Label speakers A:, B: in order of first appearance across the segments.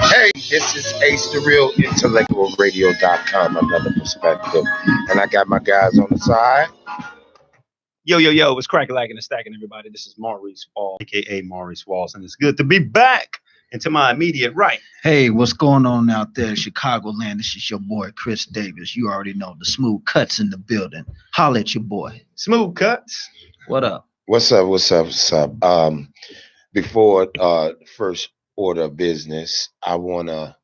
A: Hey, this is Ace the Real IntellectualRadio.com, another perspective. And I got my guys on the side.
B: Yo, what's cracking, lacking, and stacking, everybody? This is Maurice Walls, aka Maurice Walls, and it's good to be back. And to my immediate right.
C: Hey, what's going on out there, Chicagoland? This is your boy Chris Davis. You already know the Smooth Cuts in the building. Holla at your boy.
B: Smooth Cuts.
C: What up?
A: What's up? Before first order of business, I want to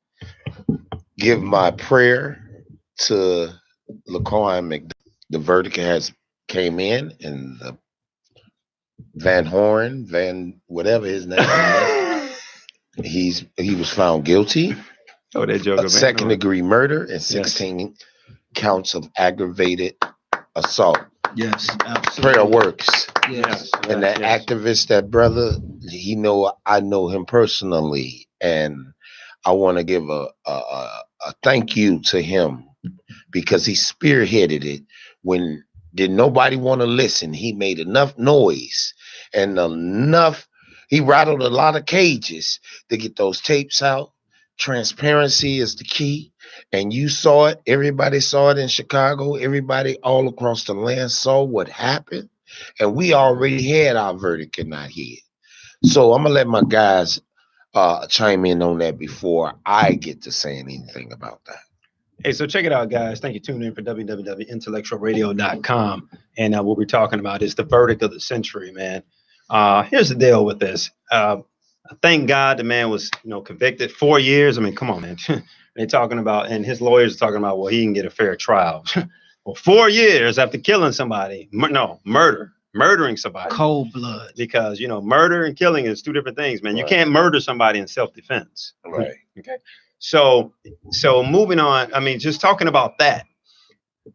A: give my prayer to LaQuan McDonald. The verdict has came in, and the whatever his name is, he was found guilty of second degree murder and 16 counts of aggravated assault.
C: Yes, absolutely.
A: Prayer works.
C: Yes.
A: And that activist, that brother, I know him personally, and I want to give a thank you to him because he spearheaded it when did nobody want to listen. He made enough noise and he rattled a lot of cages to get those tapes out. Transparency is the key. And you saw it. Everybody saw it in Chicago. Everybody all across the land saw what happened. And we already had our verdict and not here. So I'm going to let my guys chime in on that before I get to saying anything about that.
B: Hey, so check it out, guys. Thank you for tuning in for www.IntellectualRadio.com. And what we're talking about is the verdict of the century, man. Here's the deal with this. Thank God the man was, convicted 4 years. I mean, come on, man. They're talking about, and his lawyers are talking about, well, he can get a fair trial. Well, 4 years after killing somebody, murdering somebody.
C: Cold blood.
B: Because, murder and killing is two different things, man. Right. You can't murder somebody in self-defense.
A: Right.
B: Okay. So moving on, I mean, just talking about that,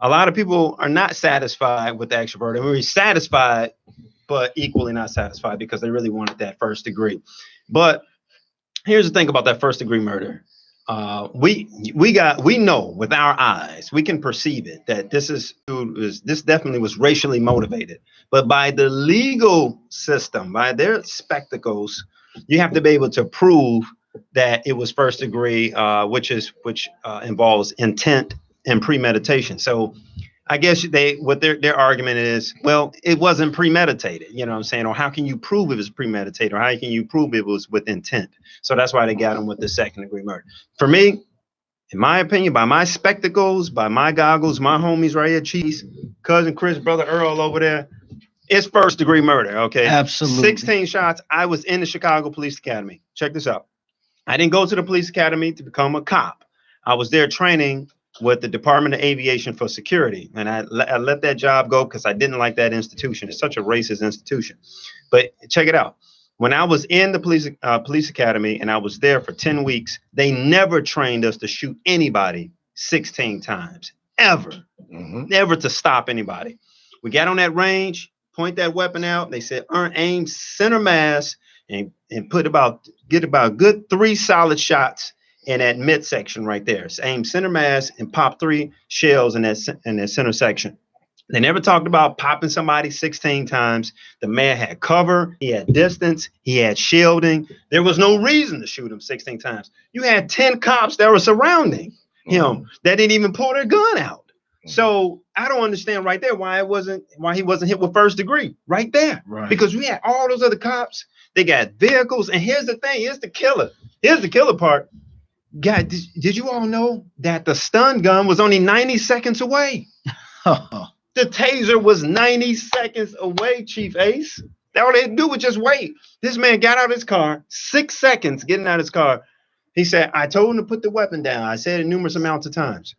B: a lot of people are not satisfied with the actual verdict. We're satisfied, but equally not satisfied because they really wanted that first degree. But here's the thing about that first degree murder. We know with our eyes, we can perceive it that this definitely was racially motivated. But by the legal system, by their spectacles, you have to be able to prove that it was first degree, which involves intent and premeditation. So I guess their argument is, well, it wasn't premeditated, you know what I'm saying? Or how can you prove it was premeditated? Or how can you prove it was with intent? So that's why they got him with the second degree murder. For me, in my opinion, by my spectacles, by my goggles, my homies right here, Cheese, cousin Chris, brother Earl over there, it's first degree murder, okay?
C: Absolutely.
B: 16 shots. I was in the Chicago Police Academy. Check this out. I didn't go to the police academy to become a cop. I was there training with the Department of Aviation for security. And I let that job go because I didn't like that institution. It's such a racist institution. But check it out. When I was in the police academy and I was there for 10 weeks, they never trained us to shoot anybody 16 times, ever, never to stop anybody. We got on that range, point that weapon out. They said, aim center mass and get about good 3 solid shots in that midsection right there. So aim center mass and pop 3 shells in that center section. They never talked about popping somebody 16 times. The man had cover, he had distance, he had shielding. There was no reason to shoot him 16 times. You had 10 cops that were surrounding him that didn't even pull their gun out. So I don't understand right there why he wasn't hit with first degree right there. Right. Because we had all those other cops. They got vehicles. And here's the thing. Here's the killer. Here's the killer part. God, did you all know that the stun gun was only 90 seconds away? The taser was 90 seconds away, Chief Ace. That all they had to do was just wait. This man got out of his car, 6 seconds getting out of his car. He said, I told him to put the weapon down. I said it numerous amounts of times.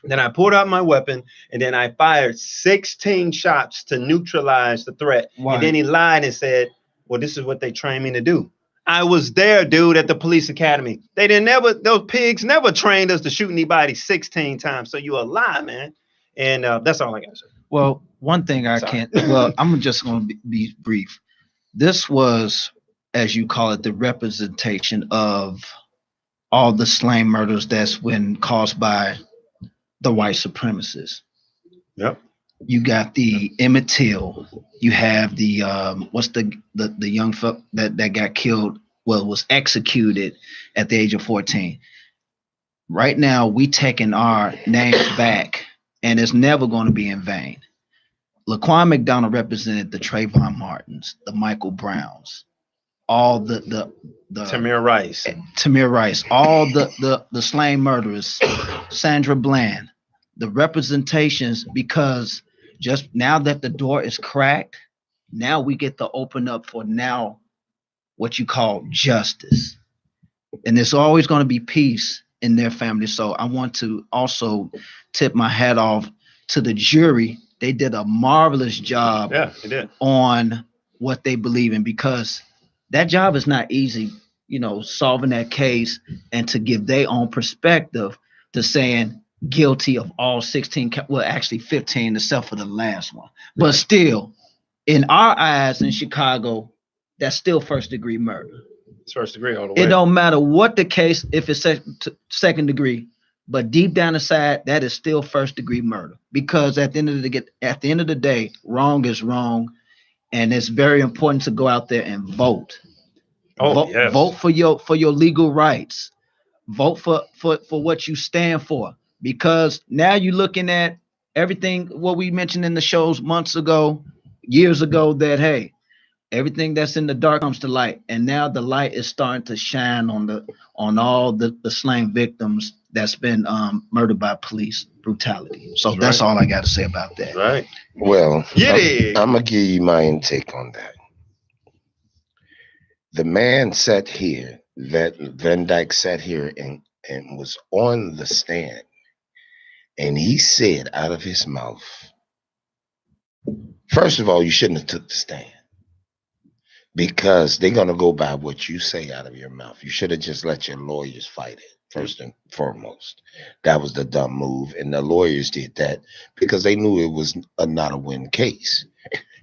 B: Then I pulled out my weapon and then I fired 16 shots to neutralize the threat. Wow. And then he lied and said, well, this is what they trained me to do. I was there, dude, at the police academy. Those pigs never trained us to shoot anybody 16 times. So you a lie, man. And that's all I got to say.
C: Well, one thing I'm just going to be brief. This was, as you call it, the representation of all the slain murders that's been caused by the white supremacists.
B: Yep.
C: You got the Emmett Till. You have the what's the young fuck that got killed was executed at the age of 14. Right now, we taking our names back, and it's never going to be in vain. Laquan McDonald represented the Trayvon Martins, the Michael Browns, all the
B: Tamir Rice,
C: all the slain murderers, Sandra Bland, the representations, because just now that the door is cracked, now we get to open up for now what you call justice. And there's always going to be peace in their family. So I want to also tip my hat off to the jury. They did a marvelous job on what they believe in, because that job is not easy, solving that case and to give their own perspective to saying guilty of all 16, well, actually 15, except for the last one. But still, in our eyes in Chicago, that's still first degree murder.
B: It's first degree all the way.
C: It don't matter what the case, if it's second degree, but deep down inside, that is still first degree murder. Because at the end of the day, wrong is wrong, and it's very important to go out there and vote. Vote for your legal rights. Vote for what you stand for. Because now you're looking at everything what we mentioned in the shows months ago, years ago, that hey, everything that's in the dark comes to light, and now the light is starting to shine on all the slain victims that's been murdered by police brutality. So that's all I got to say about that.
B: Right.
A: Well, I'm gonna give you my intake on that. The man sat here, that Van Dyke sat here and was on the stand, and he said out of his mouth, first of all, you shouldn't have took the stand, because they're going to go by what you say out of your mouth. You should have just let your lawyers fight it, first and foremost. That was the dumb move, and the lawyers did that because they knew it was not a win case.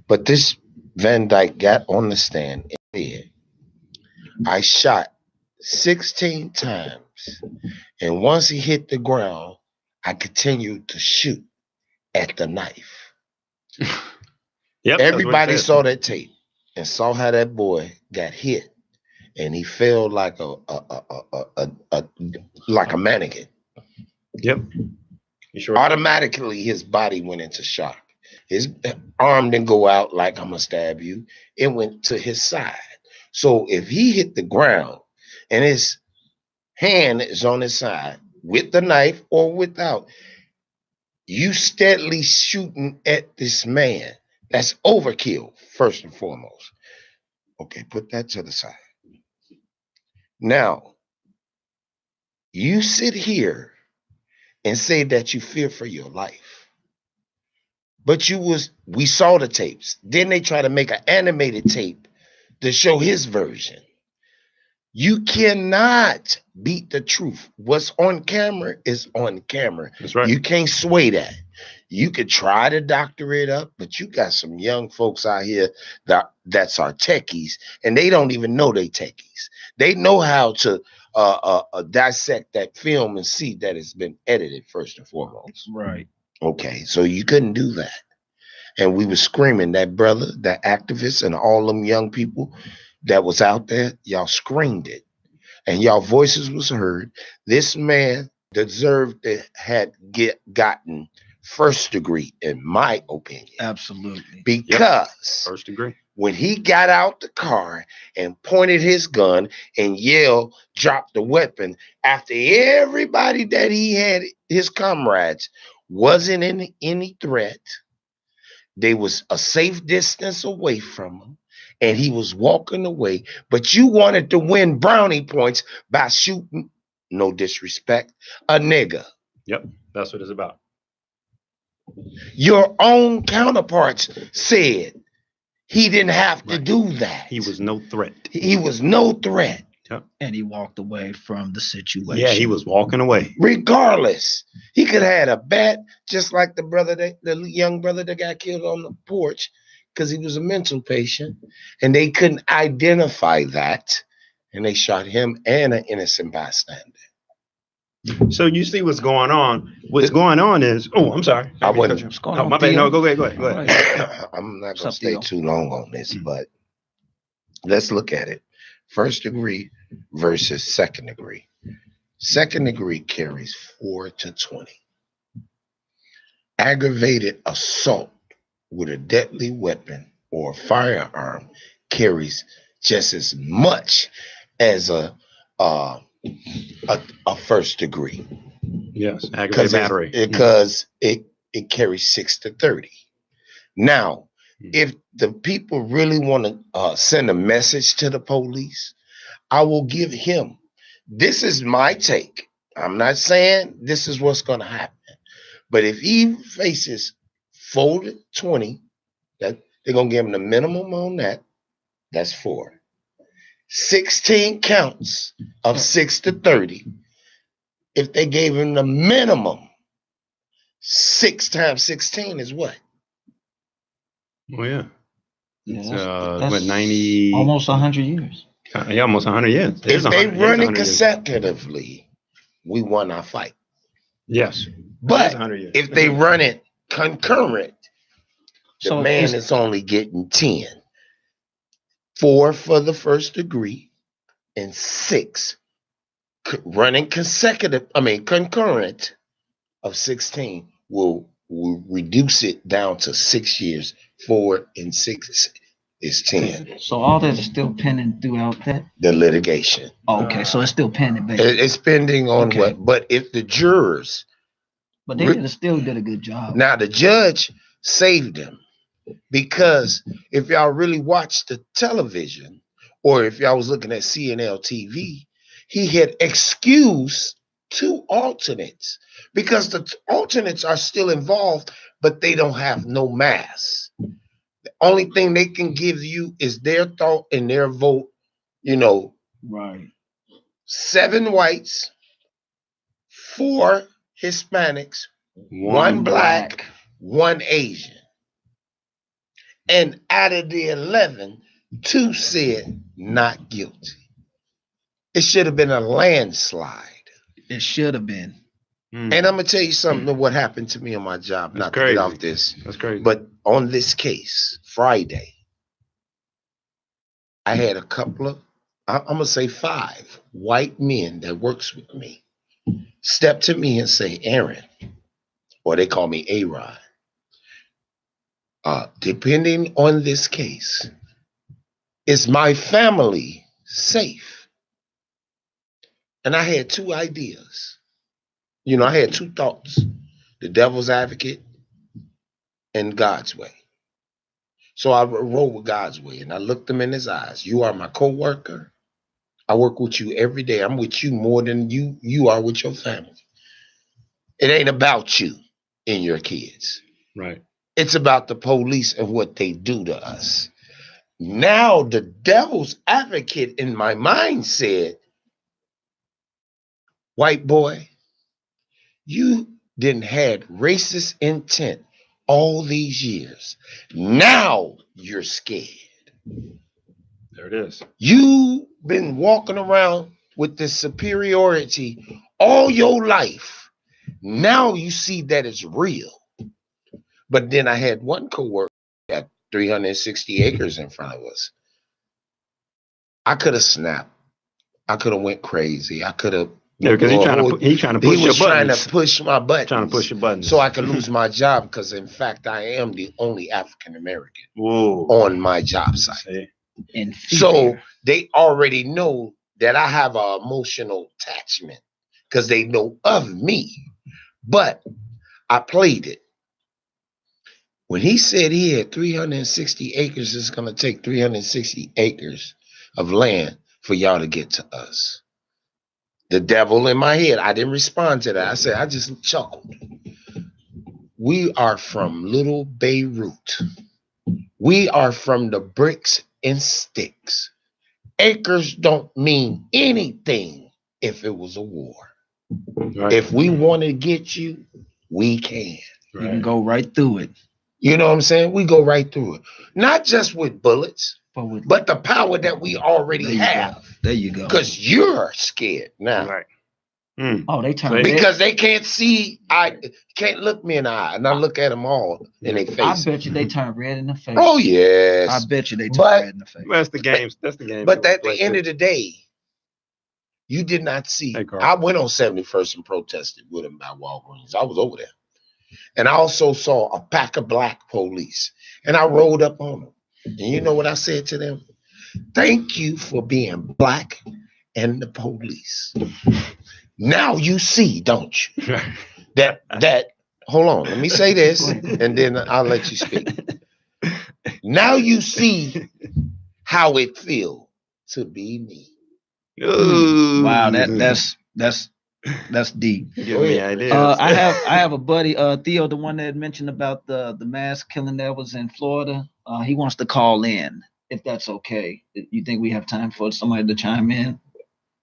A: But this Van Dyke got on the stand and said, I shot 16 times, and once he hit the ground, I continued to shoot at the knife. Everybody saw that tape and saw how that boy got hit, and he fell like a mannequin.
B: Yep. Sure?
A: Automatically, his body went into shock. His arm didn't go out like I'm gonna stab you. It went to his side. So if he hit the ground and his hand is on his side with the knife or without, you steadily shooting at this man. That's overkill, first and foremost. Okay, put that to the side. Now, you sit here and say that you fear for your life. But we saw the tapes. Then they try to make an animated tape to show his version. You cannot beat the truth. What's on camera is on camera.
B: That's right.
A: You can't sway that. You could try to doctor it up, but you got some young folks out here that's our techies, and they don't even know they techies. They know how to dissect that film and see that it's been edited first and foremost.
C: Right.
A: Okay, so you couldn't do that. And we were screaming, that brother, that activist, and all them young people that was out there, y'all screamed it. And y'all voices was heard. This man deserved to had gotten first degree, in my opinion.
C: Absolutely.
A: Because
B: first degree.
A: When he got out the car and pointed his gun and yelled, dropped the weapon, after everybody that he had, his comrades, wasn't in any threat, they was a safe distance away from him, and he was walking away, but you wanted to win brownie points by shooting, no disrespect, a nigga.
B: Yep, that's what it's about.
A: Your own counterparts said he didn't have to do that.
B: He was no threat.
A: He was no threat.
B: Yep.
C: And he walked away from the situation.
B: Yeah, he was walking away.
A: Regardless, he could have had a bat, just like the young brother that got killed on the porch, because he was a mental patient, and they couldn't identify that, and they shot him and an innocent bystander.
B: So you see what's going on. What's going on is, I'm sorry.
A: I wasn't.
B: Oh, my bad. No, go ahead.
A: I'm not going to stay too long on this, but let's look at it. first degree versus second degree. Second degree carries 4 to 20. Aggravated assault with a deadly weapon or firearm carries just as much as a first degree.
B: Yes, aggravated battery.
A: Because it carries 6 to 30. Now, if the people really want to send a message to the police, I will give him. This is my take. I'm not saying this is what's going to happen. But if he faces 4 to 20, that they're going to give him the minimum on that. That's 4. 16 counts of 6 to 30. If they gave him the minimum, 6 times 16 is what?
B: Oh, yeah.
C: Yeah,
B: It's, what, 90?
C: Almost 100 years.
B: Yeah, almost 100 years.
A: If they run it consecutively, we won our fight.
B: Yes.
A: But if they run it concurrent, the man is only getting 10. 4 for the first degree and 6 running concurrent of 16 will reduce it down to 6 years. 4 and 6 is 10.
C: So all that is still pending throughout that?
A: The litigation.
C: Oh, okay, so it's still pending, basically.
A: It's pending on what? But if the jurors...
C: But they still did a good job.
A: Now, the judge saved him because if y'all really watched the television or if y'all was looking at CNL TV, he had excused 2 alternates because the alternates are still involved, but they don't have no mass. The only thing they can give you is their thought and their vote,
C: Right.
A: 7 whites, 4 Hispanics, 1 black, 1 Asian. And out of the 11, 2 said not guilty. It should have been a landslide.
C: It should have been.
A: And I'm going to tell you something of what happened to me on my job. Not to get off this.
B: That's crazy.
A: But on this case, Friday, I had a couple of, I'm going to say 5 white men that works with me step to me and say, Aaron, or they call me A-Rod, depending on this case, is my family safe? And I had 2 ideas. I had 2 thoughts, the devil's advocate and God's way. So I rolled with God's way and I looked him in his eyes. You are my co-worker. I work with you every day. I'm with you more than you are with your family. It ain't about you and your kids.
B: Right.
A: It's about the police and what they do to us. Now the devil's advocate in my mind said, white boy, you didn't had racist intent all these years. Now you're scared.
B: There it is.
A: You've been walking around with this superiority all your life. Now you see that it's real. But then I had one coworker at 360 acres in front of us. I could have snapped. I could have went crazy. I could have.
B: Yeah, because he's trying to push your buttons.
A: Trying to push my buttons.
B: Trying to push your buttons.
A: So I could lose my job because, in fact, I am the only African American on my job site. So they already know that I have an emotional attachment because they know of me. But I played it. When he said he had 360 acres, it's going to take 360 acres of land for y'all to get to us. The devil in my head, I didn't respond to that. I said, I just chuckled. We are from Little Beirut. We are from the bricks and sticks. Acres don't mean anything if it was a war. Right. If we want to get you, we can.
C: Right. You can go right through it.
A: You know what I'm saying? We go right through it. Not just with bullets, but the power that we already have.
C: There you go.
A: Because you're scared now.
B: Right.
C: Oh, they turn red.
A: Because they can't see. I can't look me in the eye, and I look at them all in their face.
C: I bet you they turn red in the face.
A: Oh yes,
C: I bet you they turn red in the face.
B: That's the game. That's the game.
A: But at the end of the day, you did not see. I went on 71st and protested with him by Walgreens. I was over there, and I also saw a pack of black police, and I rolled up on them. And you know what I said to them? Thank you for being black and the police. Now you see, don't you? That hold on, let me say this, and then I'll let you speak. Now you see how it feels to be me.
B: Ooh.
C: Wow, that's deep.
B: Give me ideas.
C: I have a buddy, Theo, the one that mentioned about the mass killing that was in Florida. He wants to call in, if that's okay. You think we have time for somebody to chime in?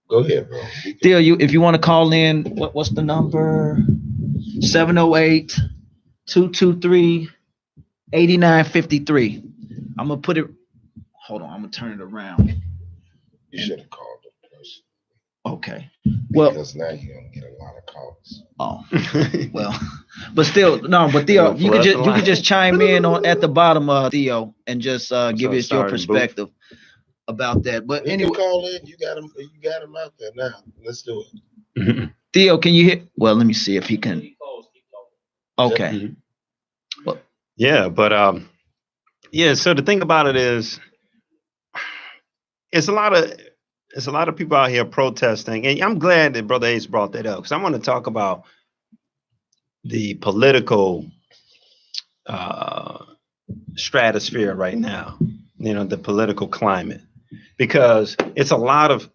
A: Go ahead, bro.
C: Theo, if you want to call in, what's the number? 708-223-8953. I'm gonna put it. Hold on, I'm gonna turn it around.
A: You should have called him first.
C: Okay. Well,
A: because now you're gonna get a lot of calls.
C: Oh, well, but still, no. But Theo, you could just chime in at the bottom, Theo, and just give us your perspective about that. But anyway,
A: call in. You got him out there now. Let's do it.
C: Theo, can you hear? Well, let me see if he can. Okay.
B: Well, yeah, but so the thing about it is, it's a lot of people out here protesting, and I'm glad that Brother Ace brought that up, because I want to talk about the political stratosphere right now. The political climate, because it's a lot of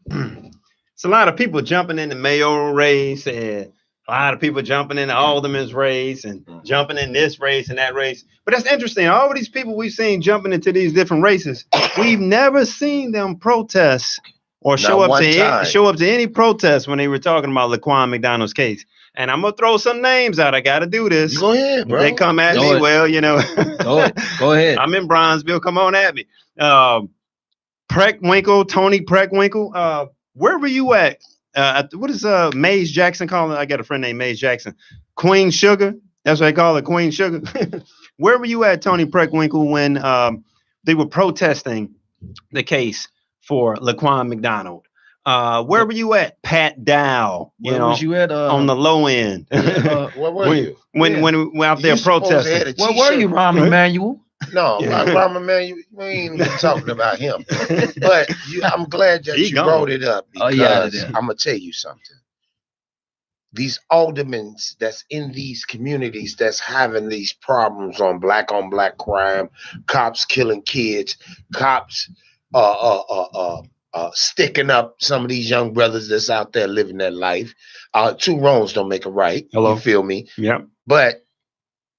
B: people jumping in the mayoral race, and a lot of people jumping in the alderman's race, and jumping in this race and that race. But that's interesting. All of these people we've seen jumping into these different races, we've never seen them protest or show up to any protest when they were talking about Laquan McDonald's case. And I'm gonna throw some names out. I gotta do this.
A: Go ahead, bro.
B: They come at me. Well,
C: Go ahead.
B: I'm in Bronzeville. Come on at me. Preckwinkle, Tony Preckwinkle. Where were you at? What is Maze Jackson calling? I got a friend named Maze Jackson. Queen Sugar. That's what they call it, Queen Sugar. Where were you at, Tony Preckwinkle, when they were protesting the case for Laquan McDonald? Where were you at, Pat Dow?
C: Where was you at
B: on the low end?
A: Where were you?
B: When we're out there protesting?
C: Where were you, Rahm Emanuel?
A: No, Rahm Emanuel, we ain't even talking about him. But I'm glad that you brought it up, because I'm gonna tell you something. These aldermen that's in these communities that's having these problems on black crime, cops killing kids, cops sticking up some of these young brothers that's out there living their life. Two wrongs don't make a right.
B: Hello.
A: You feel me?
B: Yeah.
A: But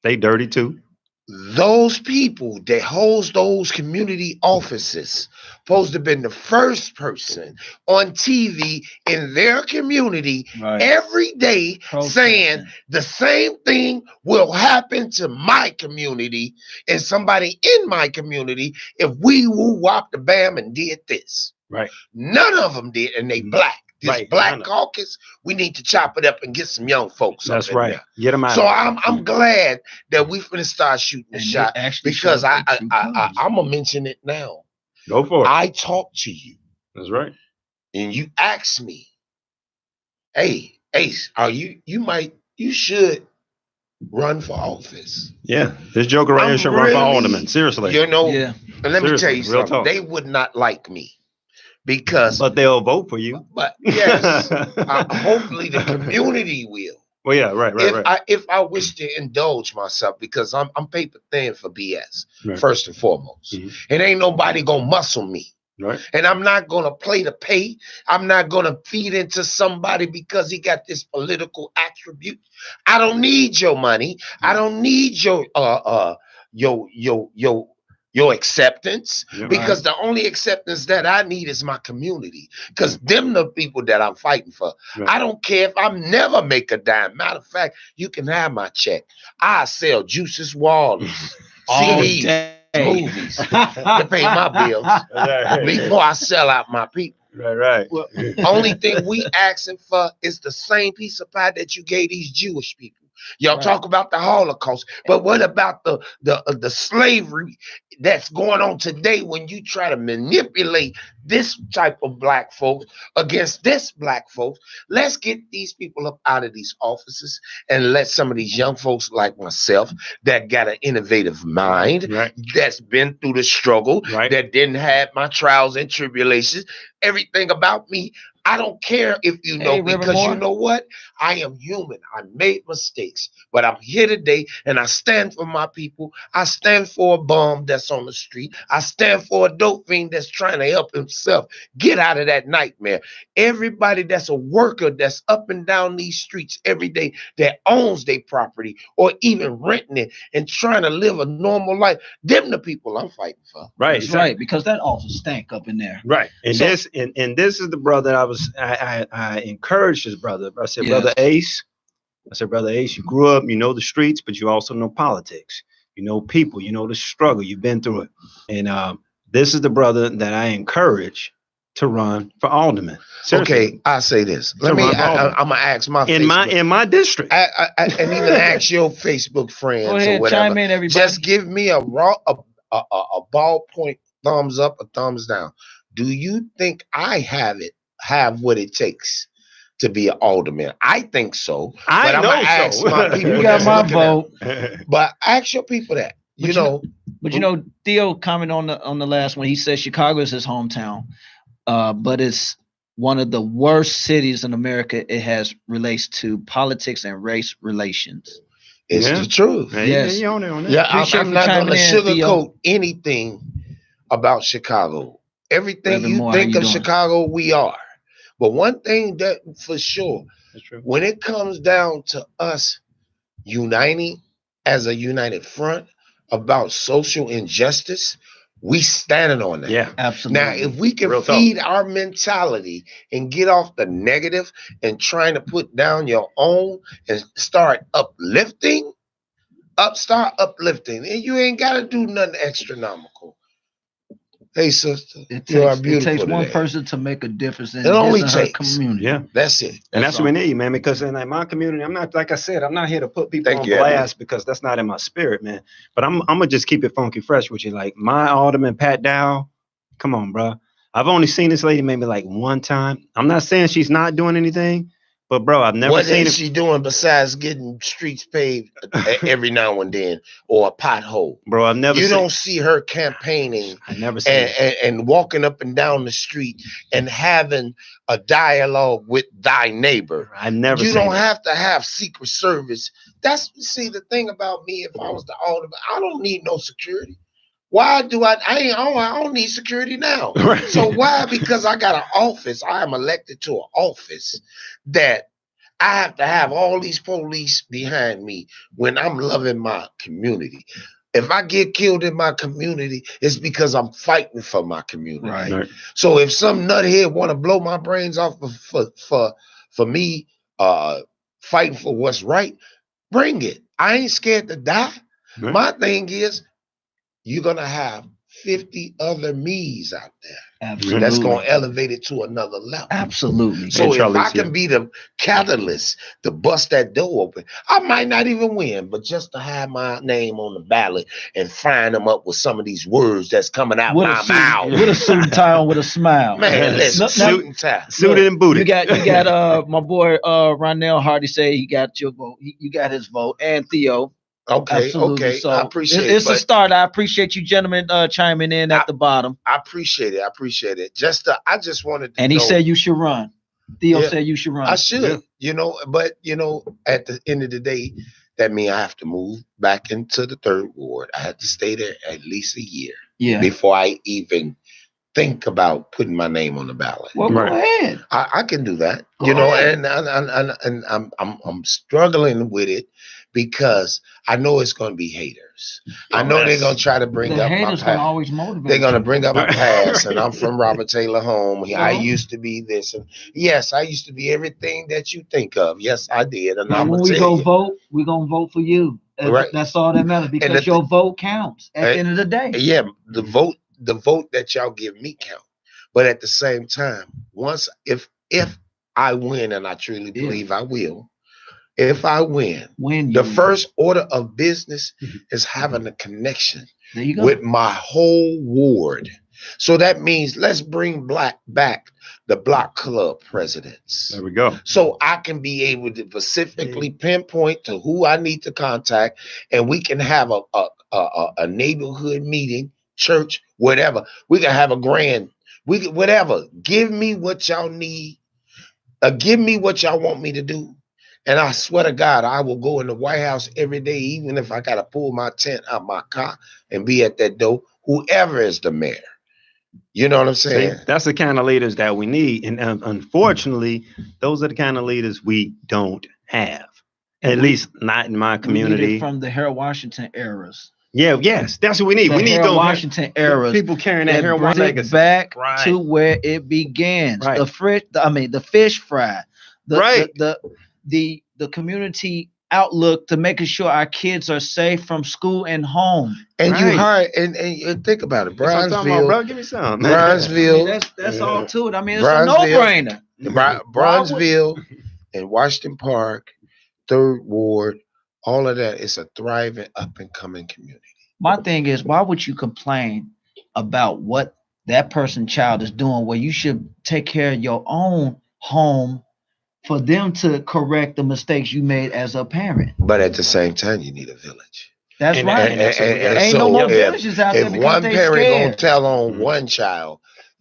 B: they dirty too.
A: Those people that holds those community offices supposed to have been the first person on TV in their community every day saying the same thing will happen to my community and somebody in my community if we whoop the bam and did this.
B: Right.
A: None of them did, and they black. This black caucus, we need to chop it up and get some young folks.
B: That's right. There. Get them out.
A: So I'm glad that we finna start shooting the shot, because I'm gonna mention it now.
B: Go for it.
A: I talked to you.
B: That's right.
A: And you asked me, hey, Ace, you should run for office.
B: Yeah. This joker right here should run for alderman. Seriously.
A: And let me tell you something. They would not like me. But
B: they'll vote for you.
A: But yes, hopefully the community will.
B: Well, yeah, right.
A: If I wish to indulge myself, because I'm paper thin for BS, first and foremost. Mm-hmm. And ain't nobody gonna muscle me.
B: Right.
A: And I'm not gonna play to pay. I'm not gonna feed into somebody because he got this political attribute. I don't need your money. I don't need your acceptance, because the only acceptance that I need is my community, because them the people that I'm fighting for. I don't care if I never make a dime. Matter of fact, you can have my check. I sell juices, waters, CDs, movies to pay my bills before I sell out my people.
B: Right.
C: Well,
A: Only thing we asking for is the same piece of pie that you gave these Jewish people. Y'all
C: Right.
A: talk about the Holocaust, but what about the slavery that's going on today when you try to manipulate this type of black folks against this black folks? Let's get these people up out of these offices and let some of these young folks like myself that got an innovative mind,
B: Right.
A: that's been through the struggle,
B: Right.
A: that didn't have my trials and tribulations, everything about me. I don't care if you know,
C: Hey,
A: because you
C: Moore.
A: know what? I am human. I made mistakes, but I'm here today and I stand for my people. I stand for a bum that's on the street. I stand for a dope fiend that's trying to help himself get out of that nightmare. Everybody that's a worker that's up and down these streets every day that owns their property or even renting it and trying to live a normal life, them the people I'm fighting for.
B: Right.
C: That's right, because that office stank up in there.
B: Right. And
C: So-
B: this is the brother I encouraged his brother. I said,
C: Yes.
B: Brother Ace, you grew up, you know the streets, but you also know politics. You know people, you know the struggle, you've been through it. And this is the brother that I encourage to run for alderman. Seriously.
A: Okay, I'll say this. I'm gonna ask my
B: in my district.
A: and even ask your Facebook friends
C: Go ahead,
A: or whatever.
C: chime in, everybody.
A: Just give me a ballpoint thumbs up or thumbs down. Do you think I have what it takes to be an alderman? I think so.
B: I
A: but
B: know
A: I'm gonna ask
B: so.
A: my people
C: You got
A: that's
C: my
A: looking at-
C: vote.
A: But ask your people that.
C: But you know, Theo commented on the last one. He said Chicago is his hometown, but it's one of the worst cities in America. It has relates to politics and race relations.
A: It's the truth.
B: Hey,
C: Yes.
B: you on there, on that.
A: Yeah,
C: Appreciate
A: I'm
C: you
A: not
C: chiming
A: gonna
C: in, Theo.
A: sugarcoat anything about Chicago. Everything
C: Reverend
A: you
C: Moore, how
A: think
C: you
A: of
C: doing?
A: Chicago, we are. But one thing that for sure,
B: That's true.
A: when it comes down to us uniting as a united front about social injustice, we standing on that.
B: Yeah.
C: Absolutely.
A: Now, if we can
B: Real talk.
A: feed our mentality and get off the negative and trying to put down your own and start uplifting, and you ain't got to do nothing astronomical. Hey, sister,
C: it
A: you are
C: takes
A: beautiful
C: one
A: today.
C: person to make a difference in
A: It only
C: his or her
A: takes.
C: community.
B: Yeah.
A: That's it.
B: And that's
C: all.
B: what we need, man, because in like my community, I'm not, like I said, I'm not here to put people
A: Thank
B: on
A: you,
B: blast because that's not in my spirit, man. But I'm gonna just keep it funky fresh with you. Like my alderman, Pat Dow, come on, bro. I've only seen this lady maybe like one time. I'm not saying she's not doing anything, but bro, I've never
A: What
B: seen
A: is
B: it.
A: she doing besides getting streets paved every now and then or a pothole?
B: Bro, I've never
A: You
B: seen
A: don't see her campaigning
B: I never seen it.
A: and walking up and down the street and having a dialogue with thy neighbor.
B: I've never
A: You
B: seen
A: don't
B: it.
A: have to have Secret Service. See the thing about me. If I was the alderman, I don't need no security. Why do I don't need security now.
B: Right.
A: So why? Because I got an office. I am elected to an office that I have to have all these police behind me when I'm loving my community. If I get killed in my community, it's because I'm fighting for my community.
C: Right.
A: So if some nuthead want to blow my brains off for me fighting for what's right, bring it. I ain't scared to die.
B: Right.
A: My thing is, you're gonna have 50 other me's out there.
C: Absolutely.
A: That's gonna elevate it to another level.
C: Absolutely.
A: So if
B: Charlie's
A: I can
B: here.
A: be the catalyst to bust that door open, I might not even win, but just to have my name on the ballot and find them up with some of these words that's coming out
C: With
A: my
C: a suit,
A: mouth.
C: with a suit and tie on, with a smile.
A: Man, listen,
C: No,
A: suit and tie.
B: Suited and booted.
C: You got my boy Ronell Hardy say he got your vote. You got his vote, and Theo.
A: Okay,
C: Absolutely.
A: okay.
C: So
A: I appreciate
C: it's
A: it.
C: a start. I appreciate you gentlemen chiming in at the bottom.
A: I appreciate it. I appreciate it. I just wanted to
C: And he
A: know,
C: said you should run. Theo
A: Yeah.
C: said you should run.
A: I should,
B: Yeah.
A: but at the end of the day, that means I have to move back into the third ward. I had to stay there at least a year
C: Yeah.
A: before I even think about putting my name on the ballot.
C: Well,
B: Right.
C: go ahead.
A: I can do that,
C: Go ahead.
A: and I'm struggling with it because I know it's going to be haters. I know they're going to try to bring
C: The
A: up my
C: haters gonna
A: past.
C: always motivate.
A: They're going to
C: you.
A: bring up my past, and I'm from Robert Taylor home. I
C: Uh-huh.
A: used to be this, and yes, I used to be everything that you think of. Yes, I did, and
C: But
A: I'm
C: when
A: gonna
C: we
A: tell
C: go
A: you.
C: vote, we're gonna vote for you.
A: Right.
C: That's all that matters because
A: the
C: your vote counts at the end of the day.
A: Yeah, the vote that y'all give me count, but at the same time, if I win, and I truly believe I will, if I win, the first order of business is having a connection with my whole ward. So that means let's bring back the block club presidents.
B: There we go.
A: So I can be able to specifically pinpoint to who I need to contact, and we can have a neighborhood meeting, church, whatever. We can have a grand, whatever. Give me what y'all need. Give me what y'all want me to do. And I swear to God, I will go in the White House every day, even if I got to pull my tent out my car and be at that door, whoever is the mayor. You know what I'm saying?
B: See, that's the kind of leaders that we need. And unfortunately, those are the kind of leaders we don't have, at least not in my community.
C: From the Harold Washington eras.
B: Yeah, yes, that's what we need. We need
C: those Washington eras.
B: People carrying that Harold Washington legacy
C: back to where it begins.
B: Right.
C: The fish fry. The community outlook to making sure our kids are safe from school and home.
A: And you hire and think about it, Bronzeville.
B: Bro, give me some.
A: Bronzeville.
C: That's all to it. I mean, it's a no-brainer.
A: Bronzeville and Washington Park, Third Ward, all of that is a thriving, up and coming community.
C: My thing is, why would you complain about what that person's child is doing where you should take care of your own home for them to correct the mistakes you made as a parent?
A: But at the same time, you need a village.
C: That's right. Ain't no more villages out there.
A: If one parent gonna tell on one child,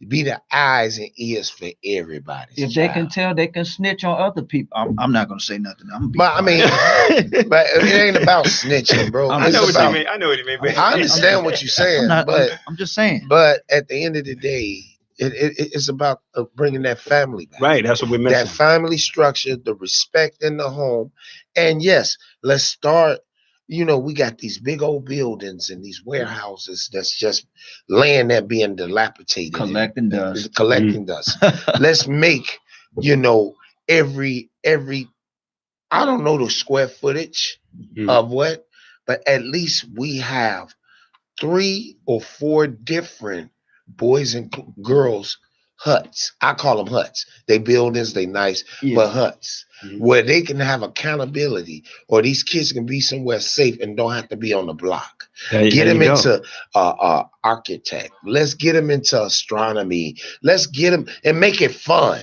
A: be the eyes and ears for everybody.
C: If they can tell, they can snitch on other people. I'm not gonna say nothing.
A: But I mean, but it ain't about snitching, bro.
B: I know what you mean. I know what you mean.
A: I understand what you're saying, but
C: I'm just saying.
A: But at the end of the day, it's about bringing that family back.
B: Right, that's what we're missing.
A: That family structure, the respect in the home, and yes, let's start. You know, we got these big old buildings and these warehouses that's just laying there being dilapidated,
C: collecting dust.
A: Let's make, every I don't know the square footage of what, but at least we have 3 or 4 different boys and girls huts. I call them huts. They buildings, they nice, but huts where they can have accountability, or these kids can be somewhere safe and don't have to be on the block. Get them into architect. Let's get them into astronomy. Let's get them and make it fun.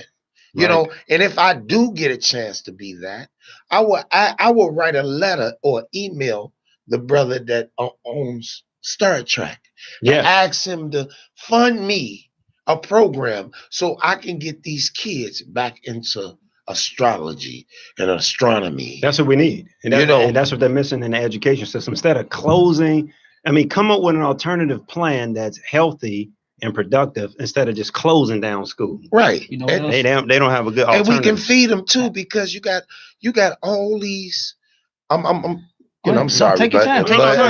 A: You know, and if I do get a chance to be that, I will write a letter or email the brother that owns Star Trek. Ask him to fund me a program so I can get these kids back into astrology and astronomy.
B: That's what we need. And that's what they're missing in the education system. Instead of closing, come up with an alternative plan that's healthy and productive instead of just closing down school.
A: Right.
B: They don't have a good alternative.
A: And we can feed them too, because you got all these I'm sorry,
C: take your time.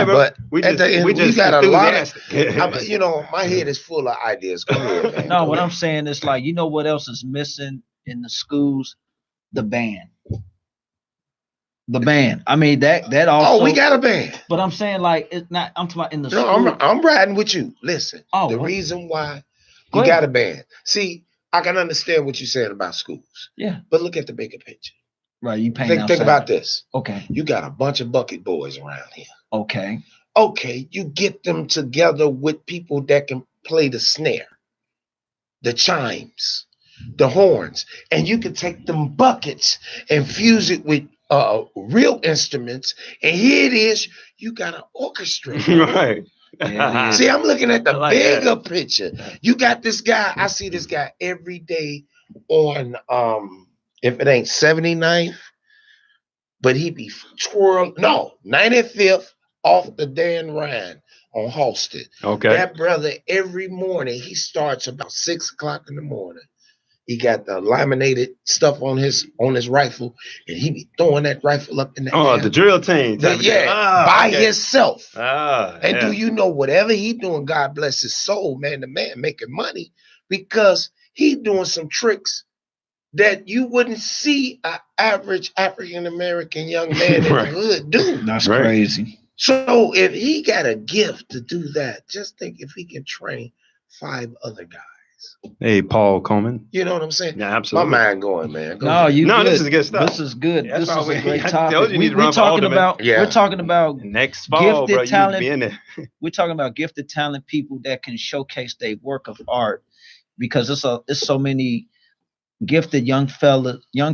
A: But we got a lot of, my head is full of ideas. Go ahead, man.
C: No, what I'm saying is what else is missing in the schools? The band. I mean, that also.
A: Oh, we got a band.
C: But I'm saying it's not. I'm talking about in the school.
A: No, I'm riding with you. Listen, reason why you got a band. See, I can understand what you're saying about schools.
C: Yeah.
A: But look at the bigger picture.
C: Right, you think
A: about this.
C: Okay.
A: You got a bunch of bucket boys around here.
C: Okay,
A: you get them together with people that can play the snare, the chimes, the horns, and you can take them buckets and fuse it with real instruments, and here it is, you got an orchestra.
B: Right.
C: Yeah.
A: See, I'm looking at the bigger picture. You got this guy, I see this guy every day on if it ain't 79th, but he be 95th off the Dan Ryan on Halsted.
B: Okay.
A: That brother, every morning, he starts about 6 o'clock in the morning. He got the laminated stuff on his rifle, and he be throwing that rifle up in the air.
B: The drill team.
A: By himself.
B: And
A: do you know, whatever he doing, God bless his soul, man, the man making money, because he doing some tricks that you wouldn't see an average African-American young man in the hood do.
C: That's crazy.
A: So if he got a gift to do that, just think if he can train 5 other guys.
B: Hey, Paul Coleman.
A: You know what I'm saying?
B: Yeah, absolutely.
A: My mind going, man. Go
C: No,
A: ahead.
C: you
B: No,
C: good.
B: this is good stuff.
C: This is good.
B: That's
C: This
B: why
C: is a great
B: I
C: topic.
B: told you need to
C: We're
B: run for
C: talking
B: alderman.
C: about
A: Yeah.
C: we're talking about
B: Next fall,
C: gifted
B: bro,
C: talent.
B: you be in there.
C: We're talking about gifted talent people that can showcase their work of art, because it's so many gifted young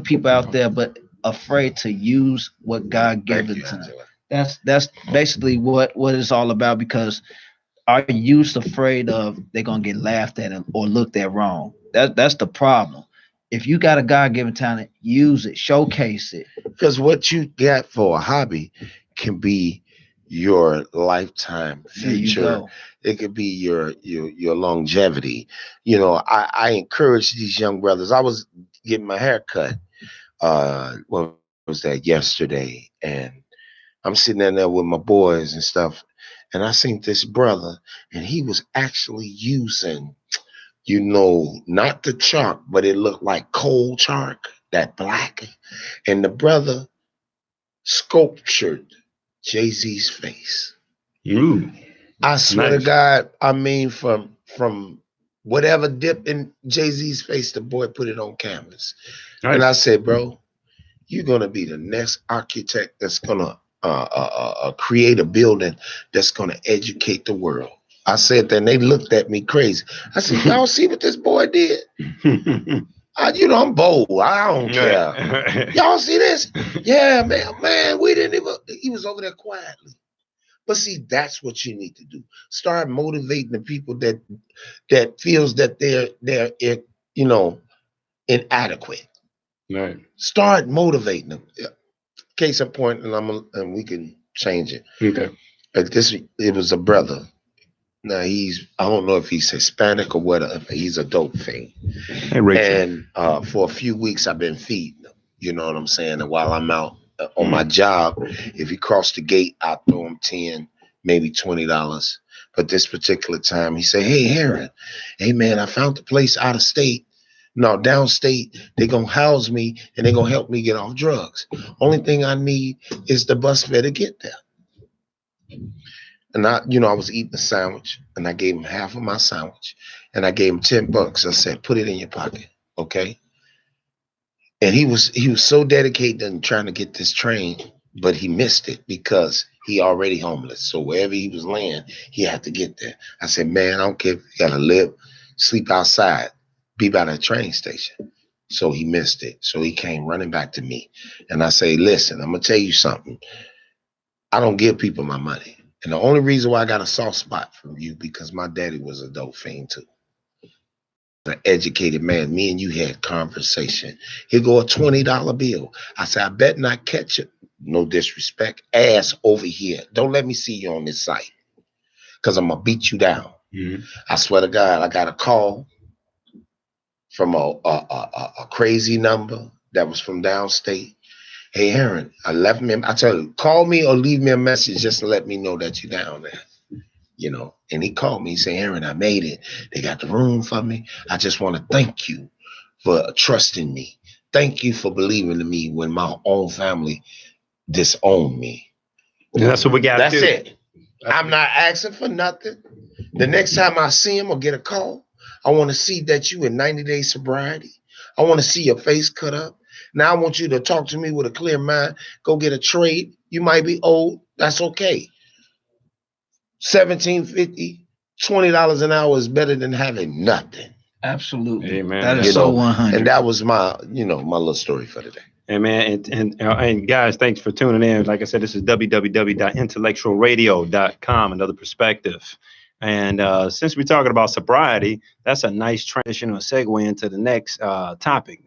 C: people out there, but afraid to use what God
A: Thank
C: given
A: you,
C: to them.
A: Angela.
C: That's basically what it's all about, because our youth afraid of they're gonna get laughed at or looked at wrong. That's the problem. If you got a God given talent, use it, showcase it.
A: Because what you got for a hobby can be your lifetime
C: There you
A: future.
C: go.
A: It could be your longevity. You know, I encourage these young brothers. I was getting my hair cut. What was that, yesterday? And I'm sitting in there with my boys and stuff. And I seen this brother, and he was actually using, not the chalk, but it looked like coal chalk, that black. And the brother sculptured Jay-Z's face.
B: Ooh.
A: I swear
B: Nice.
A: to God, I mean, from whatever dipped in Jay-Z's face, the boy put it on canvas.
B: Nice.
A: And I said, bro, you're gonna be the next architect that's gonna create a building that's gonna educate the world. I said that, and they looked at me crazy. I said, y'all see what this boy did? I'm bold. I don't care. Y'all see this? Yeah, man, we didn't even. He was over there quietly. But see, that's what you need to do. Start motivating the people that feels that they're inadequate.
B: Right.
A: Start motivating them. Case in point, and we can change it.
B: Okay.
A: It was a brother. Now I don't know if he's Hispanic or whatever. He's a dope fiend.
B: Hey, Rachel.
A: And for a few weeks, I've been feeding him. You know what I'm saying? And while I'm out on my job, if he crossed the gate, I throw him 10, maybe $20. But this particular time, he said, "Hey, Aaron, hey man, I found the place out of state. No, downstate. They're gonna house me and they're gonna help me get off drugs. Only thing I need is the bus fare to get there." And I was eating a sandwich, and I gave him half of my sandwich, and I gave him $10. I said, "Put it in your pocket, okay?" And he was so dedicated in trying to get this train, but he missed it because he already homeless. So wherever he was laying, he had to get there. I said, "Man, I don't care if you gotta live, sleep outside, be by that train station." So he missed it. So he came running back to me, and I say, "Listen, I'm gonna tell you something. I don't give people my money. And the only reason why I got a soft spot for you, because my daddy was a dope fiend too. An educated man. Me and you had conversation. Here go a $20 bill. I said, I bet not catch it. No disrespect. Ass over here. Don't let me see you on this site, because I'm going to beat you down. Mm-hmm. I swear to God, I got a call from a crazy number that was from downstate. "Hey, Aaron, I tell you, call me or leave me a message just to let me know that you're down there." And he called me. He said, "Aaron, I made it. They got the room for me. I just want to thank you for trusting me. Thank you for believing in me when my own family disowned me."
B: Yeah, that's what we got.
A: That's it. I'm not asking for nothing. The next time I see him or get a call, I want to see that you in 90 days sobriety. I want to see your face cut up. Now I want you to talk to me with a clear mind. Go get a trade. You might be old. That's okay. $17.50, $20 an hour is better than having nothing.
C: Absolutely.
B: Amen.
C: That is so 100.
A: And that was my little story for today.
B: Hey man, and guys, thanks for tuning in. Like I said, this is www.intellectualradio.com, another perspective. And since we're talking about sobriety, that's a nice transition or segue into the next topic.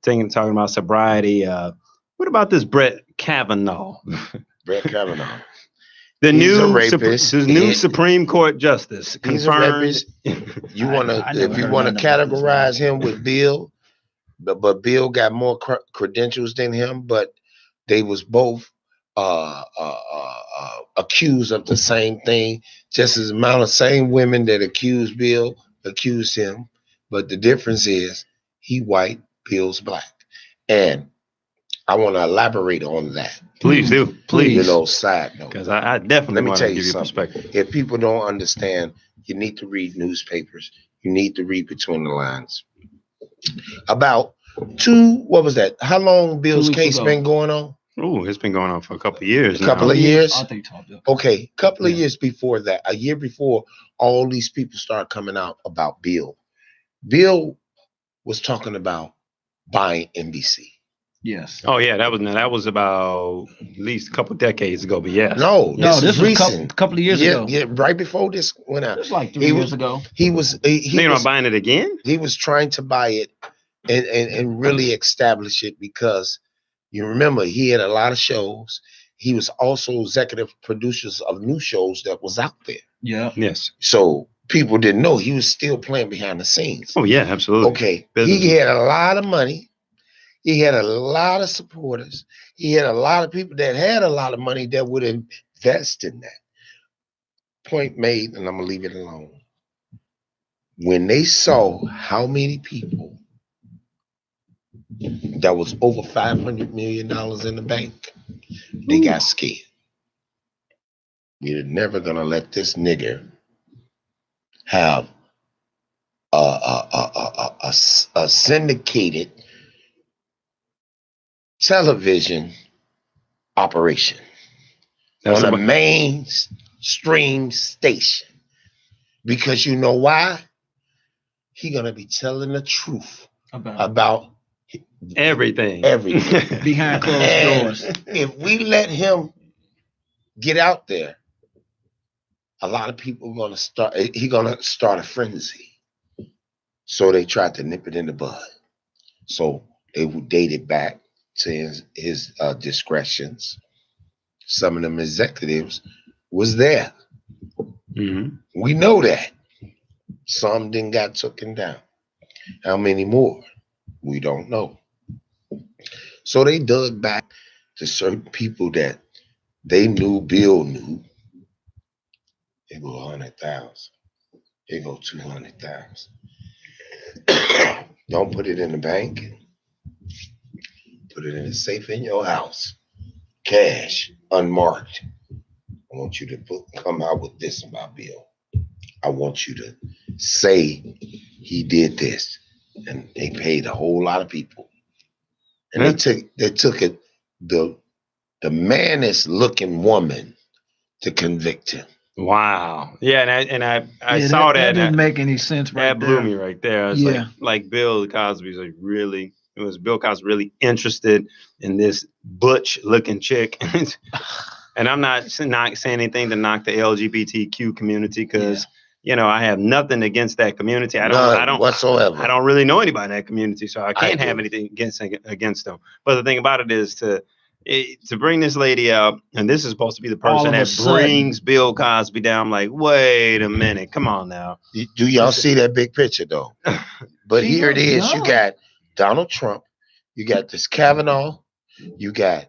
B: Talking about sobriety. What about this Brett Kavanaugh?
A: Brett Kavanaugh.
B: The new Supreme Court justice confirmed.
A: He's a rapist. If you want to categorize him with Bill, but Bill got more credentials than him, but they was both accused of the same thing, just as amount of same women that accused Bill accused him, but the difference is he white, Bill's black. And I want to elaborate on that.
B: Please do. Please.
A: Side note.
B: Because I definitely want to give you perspective.
A: If people don't understand, you need to read newspapers. You need to read between the lines. About what was that? How long Bill's case been going on?
B: Oh, it's been going on for a couple of years
A: now. A couple of years?
C: I think so.
A: Okay, a couple of years before that, a year before all these people started coming out about Bill. Bill was talking about buying NBC.
C: Yes.
B: Oh yeah, that was about at least a couple decades ago. But yes.
A: No, this was
C: recent. A couple of years ago.
A: Yeah, right before this went out.
C: It was like 3 years ago.
A: He was
B: buying it again?
A: He was trying to buy it and really establish it because you remember he had a lot of shows. He was also executive producers of new shows that was out there.
C: Yeah.
B: Yes.
A: So people didn't know he was still playing behind the scenes.
B: Oh yeah, absolutely.
A: Okay. He had a lot of money. He had a lot of supporters. He had a lot of people that had a lot of money that would invest in that. Point made, and I'm going to leave it alone. When they saw how many people that was over $500 million in the bank, they got scared. We're never going to let this nigger have a syndicated television operation on a mainstream station, because you know why? He gonna be telling the truth about
B: everything
C: behind closed doors.
A: If we let him get out there, a lot of people are gonna start. He gonna start a frenzy. So they tried to nip it in the bud. So they would date it back to his discretions. Some of them executives was there.
B: Mm-hmm.
A: We know that. Some didn't got taken down. How many more? We don't know. So they dug back to certain people that they knew Bill knew. They go 100,000. They go 200,000. Don't put it in the bank. Put it in a safe in your house. Cash, unmarked. I want you to come out with this about Bill. I want you to say he did this. And they paid a whole lot of people. And they took it, the maddest looking woman to convict him.
B: Wow. Yeah, and I saw that.
C: That didn't make any sense right
B: that
C: there.
B: Blew me right there. It's like Bill Cosby's like really, it was Bill Cosby really interested in this butch looking chick. And I'm not saying anything to knock the LGBTQ community, because you know, I have nothing against that community. I don't whatsoever. I don't really know anybody in that community, so I can't have anything against them. But the thing about it is to bring this lady up, and this is supposed to be the person that brings Bill Cosby down. I'm like, wait a minute, come on now.
A: Do y'all see that big picture though? But here it is. You got Donald Trump, you got this Kavanaugh, you got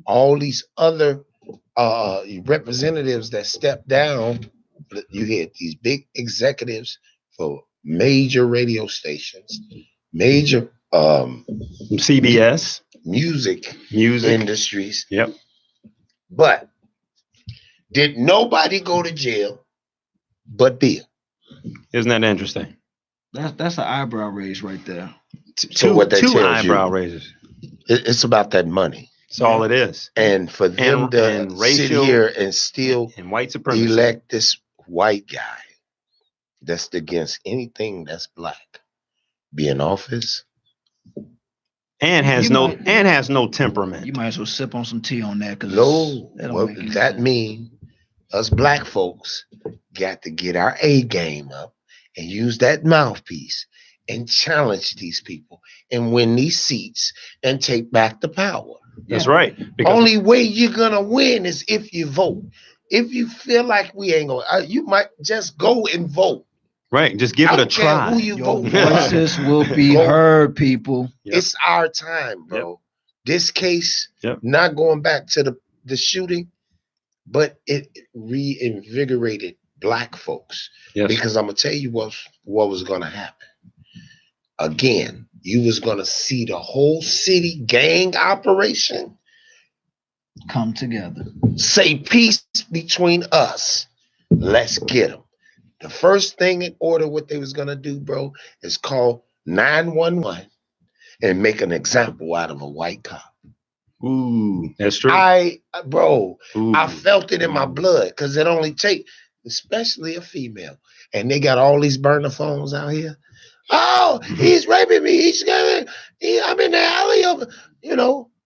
A: all these other representatives that stepped down. You had these big executives for major radio stations, major
B: CBS,
A: music industries.
B: Yep.
A: But did nobody go to jail but Bill?
B: Isn't that interesting?
C: That's an eyebrow raise right there.
A: So what that
B: two
A: tells
B: eyebrow
A: you,
B: raises.
A: It's about that money.
B: That's all it is.
A: And for them to sit here and still
B: white supremacy,
A: elect this white guy that's against anything that's black, be in office,
B: and has no temperament.
C: You might as well sip on some tea on that, because
A: that mean us black folks got to get our A game up and use that mouthpiece and challenge these people and win these seats and take back the power.
B: That's right.
A: Only way you're gonna win is if you vote. If you feel like we ain't gonna, you might just go and vote.
B: Right, just give it a try.
A: Who you vote for.
C: Voices will be heard, people.
A: Yep. It's our time, bro. Yep. This case, not going back to the shooting, but it reinvigorated black folks. Yes. Because I'm gonna tell you what was gonna happen. Again, you was gonna see the whole city gang operation
C: come together.
A: Say peace between us. Let's get them. The first thing in order, what they was gonna do, bro, is call 911 and make an example out of a white cop.
B: Ooh, that's true.
A: I
B: Ooh.
A: felt it in my blood because it only take, especially a female, and they got all these burner phones out here. Oh, he's raping me. I'm in the alley of,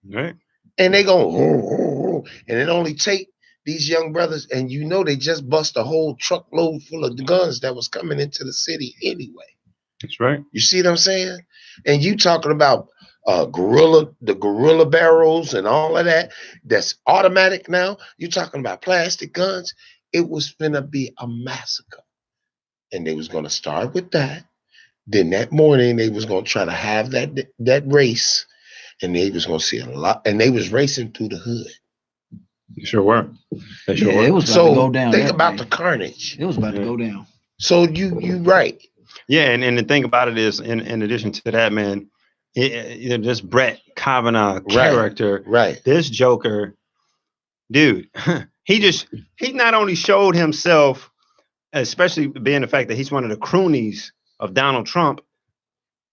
B: Right.
A: and they go, and it only take these young brothers, and they just bust a whole truckload full of the guns that was coming into the city anyway.
B: That's right.
A: You see what I'm saying? And you talking about the gorilla barrels and all of that, that's automatic now. You talking about plastic guns. It was gonna be a massacre. And they was gonna start with that. Then that morning they was gonna try to have that race, and they was gonna see a lot, and they was racing through the hood.
B: You sure were. They sure were.
C: It was about to go down.
A: Think about the carnage.
C: It was about to go down.
A: So you right.
B: Yeah, and the thing about it is, in addition to that, man, this Brett Kavanaugh character,
A: right?
B: This Joker, dude, he not only showed himself, especially being the fact that he's one of the cronies of Donald Trump,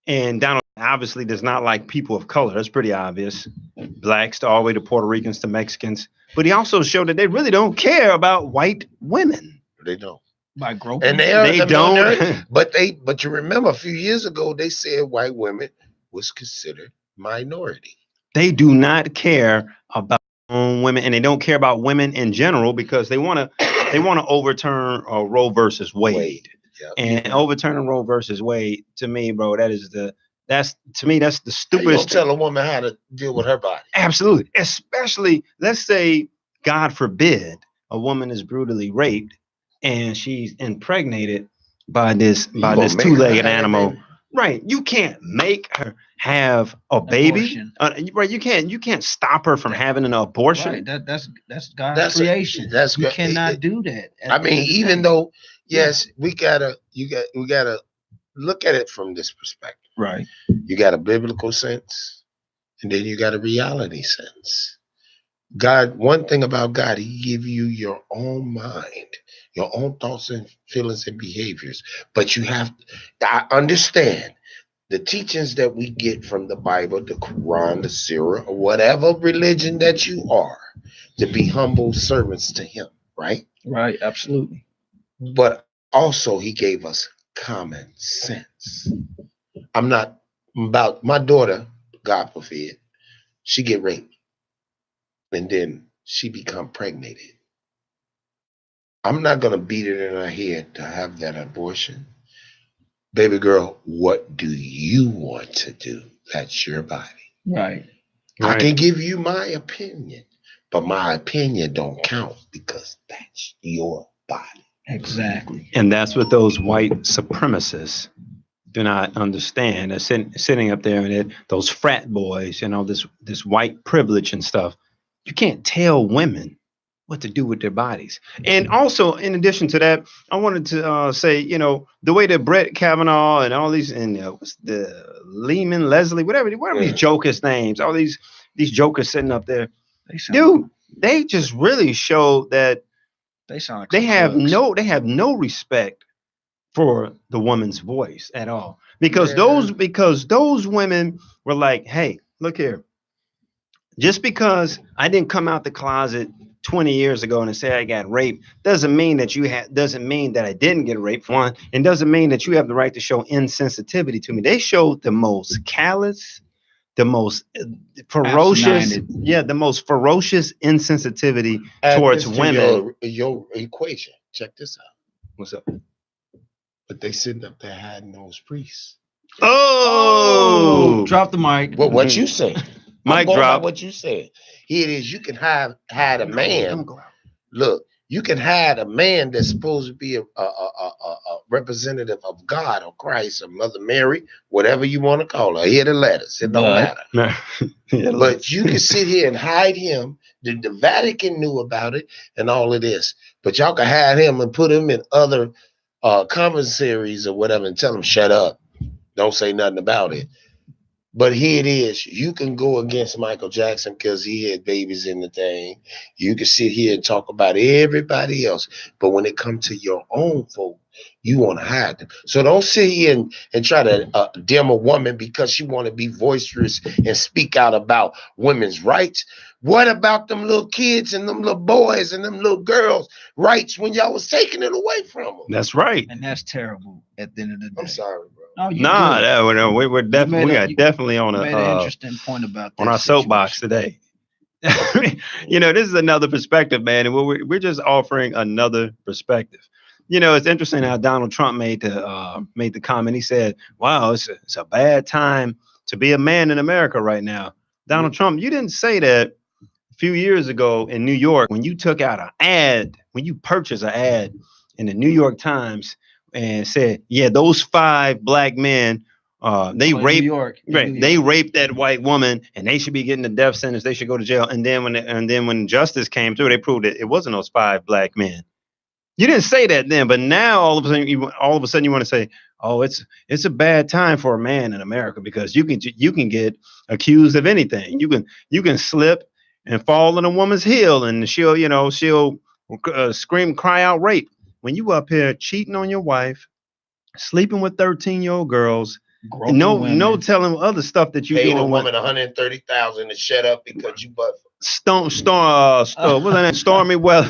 B: and Donald obviously does not like people of color. That's pretty obvious. Blacks all the way to Puerto Ricans to Mexicans. But he also showed that they really don't care about white women.
A: They don't.
C: By groping.
A: And they don't. But you remember a few years ago, they said white women was considered minority.
B: They do not care about women, and they don't care about women in general because they want to overturn Roe versus Wade. Yep. And overturning Roe versus Wade, to me, bro, that's the stupidest.
A: You don't tell a woman how to deal with her body.
B: Absolutely. Especially, let's say, God forbid, a woman is brutally raped and she's impregnated by this two-legged animal. Right. You can't make her have a baby. Right. You can't stop her from having an abortion.
C: Right. That's God's creation. You cannot do that.
A: I mean, even though, yes, we gotta look at it from this perspective.
C: Right.
A: You got a biblical sense, and then you got a reality sense. God, one thing about God, He give you your own mind, your own thoughts and feelings and behaviors. But I understand the teachings that we get from the Bible, the Quran, the Surah, or whatever religion that you are, to be humble servants to Him, right?
C: Right, absolutely.
A: But also He gave us common sense. I'm not about my daughter, God forbid, she get raped. And then she become pregnant. I'm not going to beat it in her head to have that abortion. Baby girl, what do you want to do? That's your body.
C: Right.
A: I can give you my opinion, but my opinion don't count because that's your body.
C: Exactly.
B: And that's what those white supremacists do not understand. They're sitting up there and those frat boys, this white privilege and stuff. You can't tell women what to do with their bodies. And also, in addition to that, I wanted to say, the way that Brett Kavanaugh and all these, and what's the Leslie, whatever these jokers' names, all these jokers sitting up there, they just really show that
C: they sound like
B: they have no respect for the woman's voice at all. Because those women were like, hey, look here. Just because I didn't come out the closet 20 years ago and say I got raped doesn't mean that doesn't mean that I didn't get raped, one, and doesn't mean that you have the right to show insensitivity to me. They showed the most callous, the most ferocious, the most ferocious insensitivity towards women.
A: Your equation. Check this out.
B: What's up?
A: But they sitting up there hiding those priests.
B: Oh,
C: drop the mic.
A: Well, what you say?
B: Mic drop.
A: What you said. Here it is. You can hide a man. Look, you can hide a man that's supposed to be a representative of God or Christ or Mother Mary, whatever you want to call her. Here the letters. It don't matter. But you can sit here and hide him. The Vatican knew about it and all of this. But y'all can hide him and put him in other commissaries or whatever and tell him, shut up. Don't say nothing about it. But here it is. You can go against Michael Jackson because he had babies in the thing. You can sit here and talk about everybody else. But when it comes to your own folk, you want to hide them. So don't sit here and try to dim a woman because she want to be boisterous and speak out about women's rights. What about them little kids and them little boys and them little girls' rights when y'all was taking it away from them?
B: That's right.
C: And that's terrible at the end of the day.
A: I'm sorry, bro.
C: No,
B: we're definitely on
C: made an interesting point about that
B: on our soapbox today. This is another perspective, man, and we're just offering another perspective. It's interesting how Donald Trump made the comment. He said, "Wow, it's a bad time to be a man in America right now." Donald Trump, you didn't say that a few years ago in New York when you took out an ad, when you purchased an ad in the New York Times and said, "Yeah, those 5 black men, they raped that white woman, and they should be getting the death sentence. They should go to jail." And then when justice came through, they proved that it wasn't those 5 black men. You didn't say that then, but now all of a sudden you want to say, "Oh, it's a bad time for a man in America because you can get accused of anything. You can slip and fall in a woman's heel, and she'll scream, cry out rape. When you up here cheating on your wife, sleeping with 13-year-old girls, no telling other stuff that you
A: doing.
B: A
A: woman $130,000 to shut up because you butt.
B: What's that name? Stormy weather."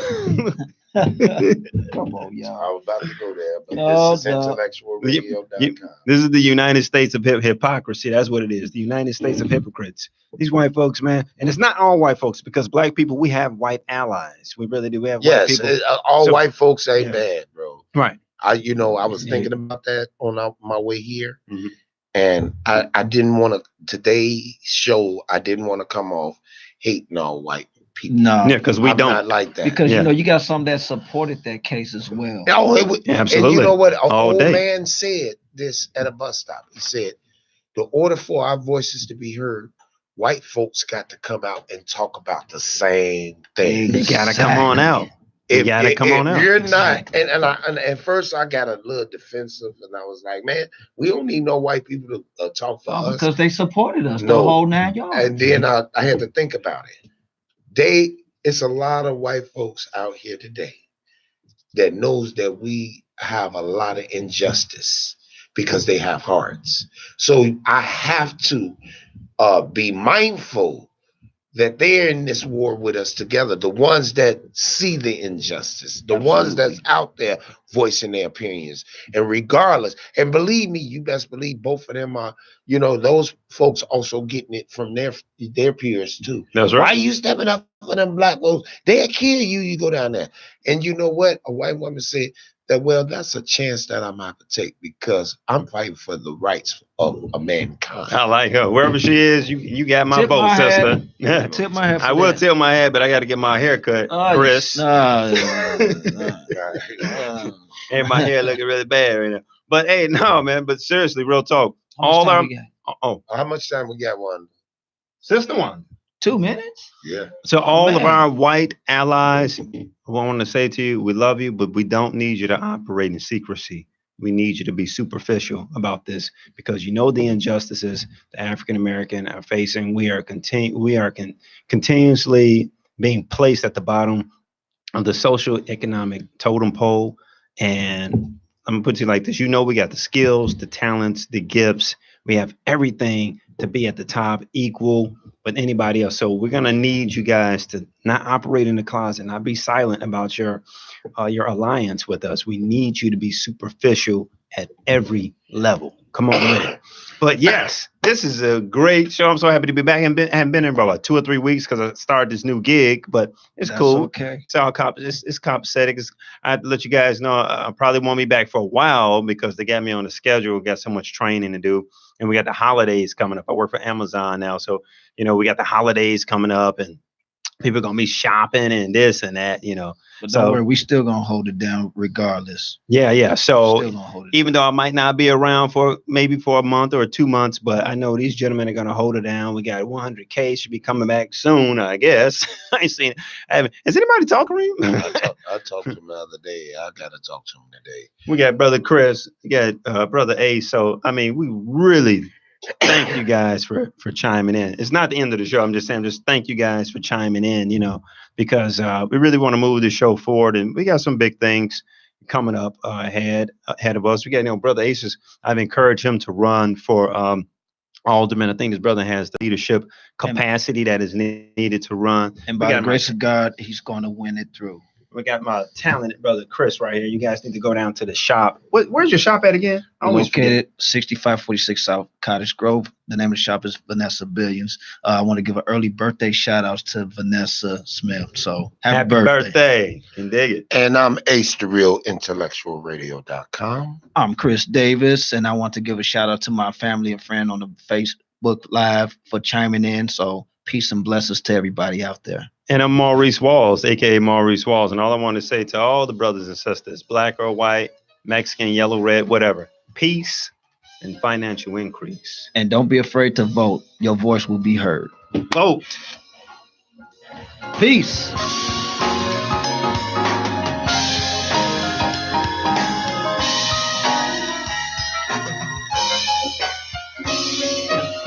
C: Come on, y'all.
A: I was about to go there, but this is IntellectualRadio.com.
B: This is the United States of hypocrisy. That's what it is. The United States of hypocrites. These white folks, man, and it's not all white folks because black people, we have white allies. We really do. We have white people.
A: All white folks ain't bad, bro.
B: Right.
A: I was thinking about that on my way here, and I didn't want to. Today's show, I didn't want to come off hating all white people.
C: No,
B: because we don't
A: not like that.
C: Because you got some that supported that case as well.
A: Absolutely.
B: And
A: you know what? An old man said this at a bus stop. He said, "The order for our voices to be heard, white folks got to come out and talk about the same thing.
B: You gotta come on out.
A: If you're not, and at first I got a little defensive, and I was like, man, we don't need no white people to talk for us
C: because they supported us the whole 9 yards.
A: And then I had to think about it. It's a lot of white folks out here today that knows that we have a lot of injustice because they have hearts. So I have to be mindful that they're in this war with us together. The ones that see the injustice, the ones that's out there voicing their opinions. And regardless, and believe me, you best believe both of them are, those folks also getting it from their peers too.
B: That's right.
A: Why are you stepping up for them black folks? They'll kill you, you go down there. And you know what? A white woman said that, well, that's a chance that I'm going to take because I'm fighting for the rights of mankind.
B: I like her. Wherever she is, you got my vote, sister.
C: Yeah. Tip my head.
B: I will tip my head, but I got to get my hair cut, Chris.
C: And
B: my hair looking really bad right now. But hey, no, man. But seriously, real talk.
C: How
A: much time we got? One,
B: sister, one.
C: 2 minutes.
A: Yeah.
B: So all of our white allies, I want to say to you, we love you, but we don't need you to operate in secrecy. We need you to be superficial about this because the injustices the African American are facing. We are continuously being placed at the bottom of the social economic totem pole. And I'm gonna put it like this: we got the skills, the talents, the gifts. We have everything to be at the top, equal with anybody else. So we're gonna need you guys to not operate in the closet, not be silent about your alliance with us. We need you to be superficial at every level. Come on with it. But yes, this is a great show. I'm so happy to be back. I haven't been in about like 2 or 3 weeks because I started this new gig, but it's cool.
C: Okay.
B: It's all it's copacetic. I have to let you guys know I probably won't be back for a while because they got me on the schedule. Got so much training to do. And we got the holidays coming up. I work for Amazon now. So, we got the holidays coming up and people are going to be shopping and this and that,
C: But don't worry, we still going to hold it down regardless.
B: Yeah. So even though I might not be around for a month or 2 months, but I know these gentlemen are going to hold it down. We got 100K should be coming back soon, I guess. I ain't seen it. Has anybody talked to him?
A: I talked to him the other day. I got to talk to him today.
B: We got brother Chris, we got brother Ace. So, I mean, we really thank you guys for chiming in. It's not the end of the show. I'm just saying, just thank you guys for chiming in, because we really want to move the show forward, and we got some big things coming up ahead of us. We got, Brother Aces. I've encouraged him to run for alderman. I think his brother has the leadership capacity that is needed to run.
C: And by the grace of God, he's going to win it through.
B: We got my talented brother Chris right here. You guys need to go down to the shop. Where's your shop at again?
C: Located 6546 South Cottage Grove. The name of the shop is Vanessa Billions. I want to give an early birthday shout out to Vanessa Smith. So happy birthday.
B: Can dig it.
A: And I'm Ace, the real IntellectualRadio.com.
C: I'm Chris Davis, and I want to give a shout out to my family and friend on the Facebook Live for chiming in. So peace and blessings to everybody out there.
B: And I'm Maurice Walls, a.k.a. Maurice Walls. And all I want to say to all the brothers and sisters, black or white, Mexican, yellow, red, whatever, peace and financial increase.
C: And don't be afraid to vote. Your voice will be heard.
B: Vote.
C: Peace.